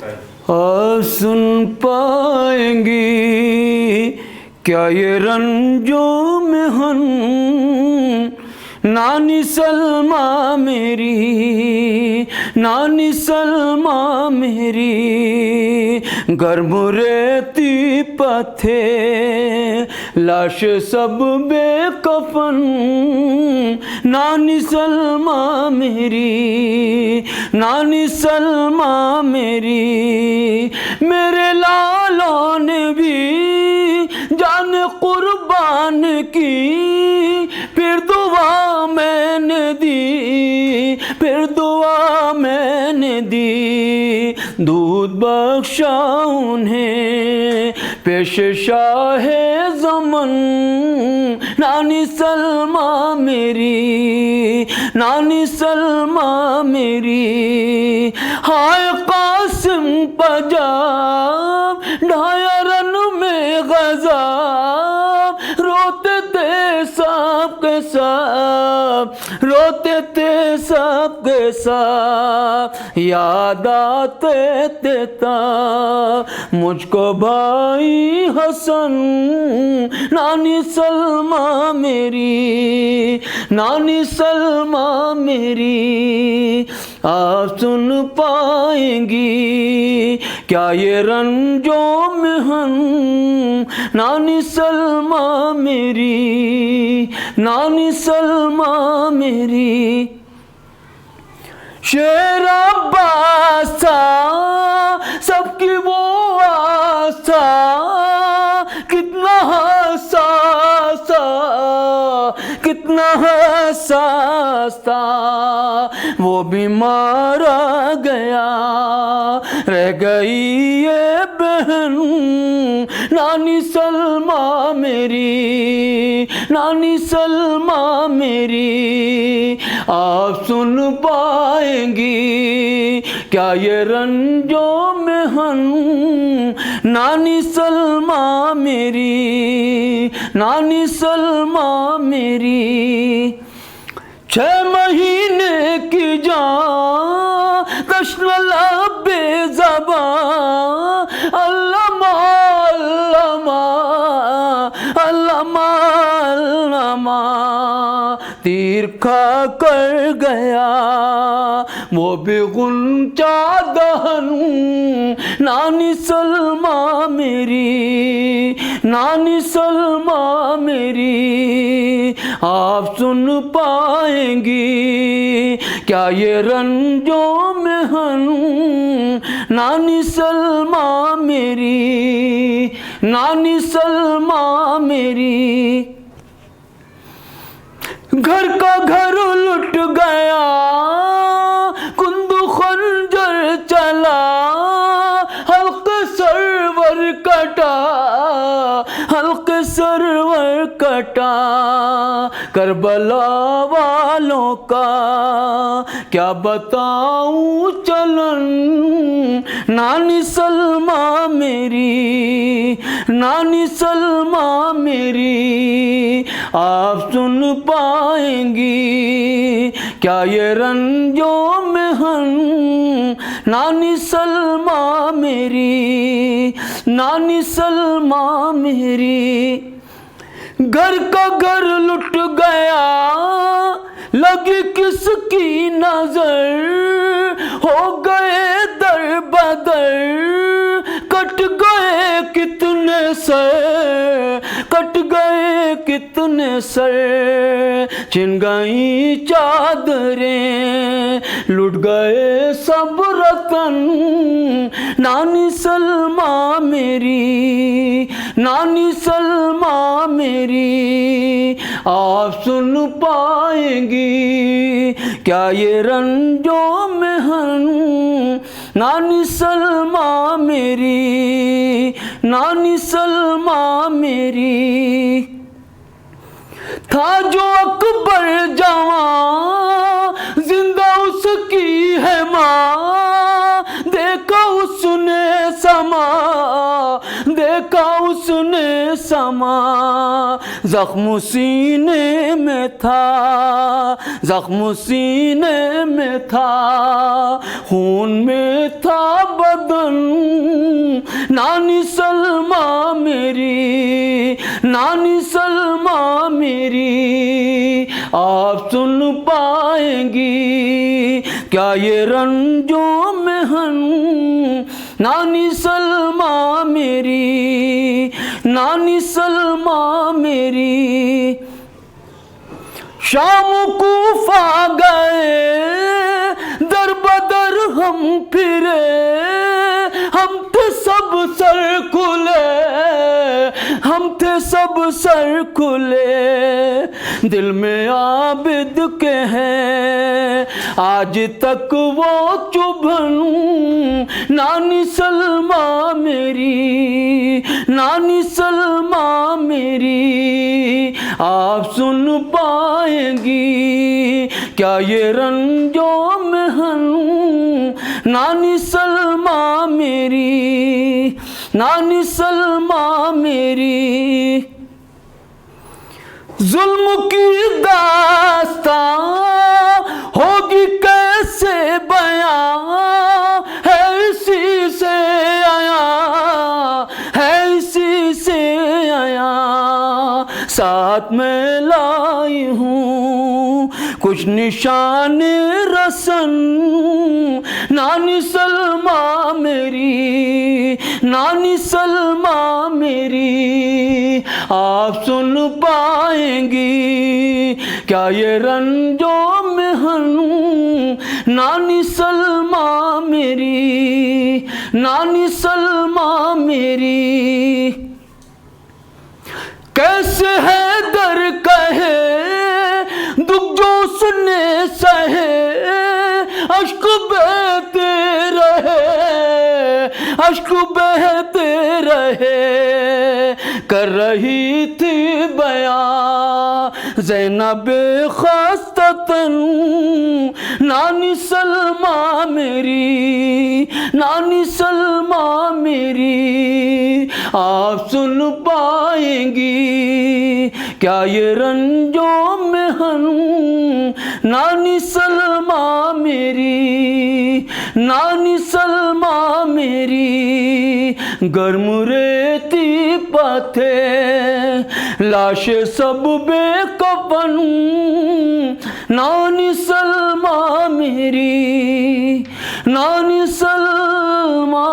सुन पाएंगी क्या ये रंजो में हन, नानी सलमा मेरी, नानी सलमा मेरी, गर्म रेती पथे लाश सब बेकफन, नानी सलमा मेरी, नानी सलमा मेरी, मेरे लालों ने भी जान कुर्बान की, फिर दुआ मैंने दी, फिर दुआ मैंने दी, दूध बख्शा उन्हें पेश शाहे ज़मन, नानी सलमा मेरी, नानी सलमा मेरी, हाय कासिम पंजाब ढाया रन में गज़ाब, रोते थे सब के सब, रोते थे सब के सब, याद आते थे तब मुझको भाई हसन, नानी सलमा मेरी, नानी सलमा मेरी, आप सुन पाएंगी क्या ये रंजो में हन, नानी सलमा मेरी, नानी सलमा मेरी। शेर अब्बास था सबकी वो आस्था, कितना हसास था, कितना हसास था, वो भी मारा गया, रह गई ये बहन, नानी सलमा मेरी, नानी सलमा मेरी, आप सुन पाएंगी क्या ये रंजो में हन, नानी सलमा मेरी, नानी सलमा मेरी। 6 महीने की जान तश्न लबे ज़बान, अल्लामा अल्लामा अल्लामा अल्लामा, तीर खा कर गया वो भी गुंचा दहन, नानी सलमा मेरी, नानी सलमा मेरी, आप सुन पाएंगी क्या ये रंजो में हन, नानी सलमा मेरी, नानी सलमा मेरी। घर का घर लुट गया, कुंदू खंजर चला, हल्क सरवर कटा, हल्क सरवर कटा, करबला वालों का क्या बताऊं चलन, नानी सलमा मेरी, नानी सलमा मेरी, आप सुन पाएंगी क्या ये रंजो में हन, नानी सलमा मेरी, नानी सलमा मेरी। घर का घर लुट गया, लगी किसकी नजर, हो गए दर बदर, कट गए कितने सर, कट गए कितने सर, छिन गई चादरें, लुट गए सब रतन, नानी सलमा मेरी, नानी सलमा मेरी, आप सुन पाएंगी क्या ये रंजो में हन, नानी सलमा मेरी, नानी सलमा मेरी। था जो अकबर जवां, जिंदा उसकी है माँ, देखा उसने समा, देखा उसने समा, जख्म सीने में था, जख्म सीने में था, खून में था बदन। नानी सलमा मेरी, नानी सलमा मेरी, आप सुन पाएंगी क्या ये रंजो महन। नानी सलमा मेरी, नानी सलमा मेरी। शाम कूफा गए दर बदर हम फिरे, हम थे सब सर खुले, हम थे सब सर खुले। दिल में आबिद के हैं आज तक वो चुभन। नानी सलमा मेरी, नानी सलमा मेरी, आप सुन पाएंगी क्या ये रंजो महन। नानी सलमा मेरी, नानी सलमा मेरी। जुल्म की दास्तां होगी कैसे बयां, है इसी से आया, है इसी से आया। साथ में लाई हूँ कुछ निशान रसन। नानी सलमा मेरी, नानी सलमा मेरी, आप सुन पाएंगी क्या ये रंजो महन। नानी सलमा मेरी, नानी सलमा मेरी। कैसे है दर कहे दुख जो उसने सहे, अश्क बहते रहे, अश्क बहते रहे। कर रही थी बयां ज़ैनब ख़ास्ततन। नानी सलमा मेरी, नानी सलमा मेरी, आप सुन पाएंगी क्या ये रंजो महन। नानी सलमा मेरी, नानी सलमा मेरी। गर्म रेती पाथे लाशें सब बेकफन। नानी सलमा मेरी, नानी सलमा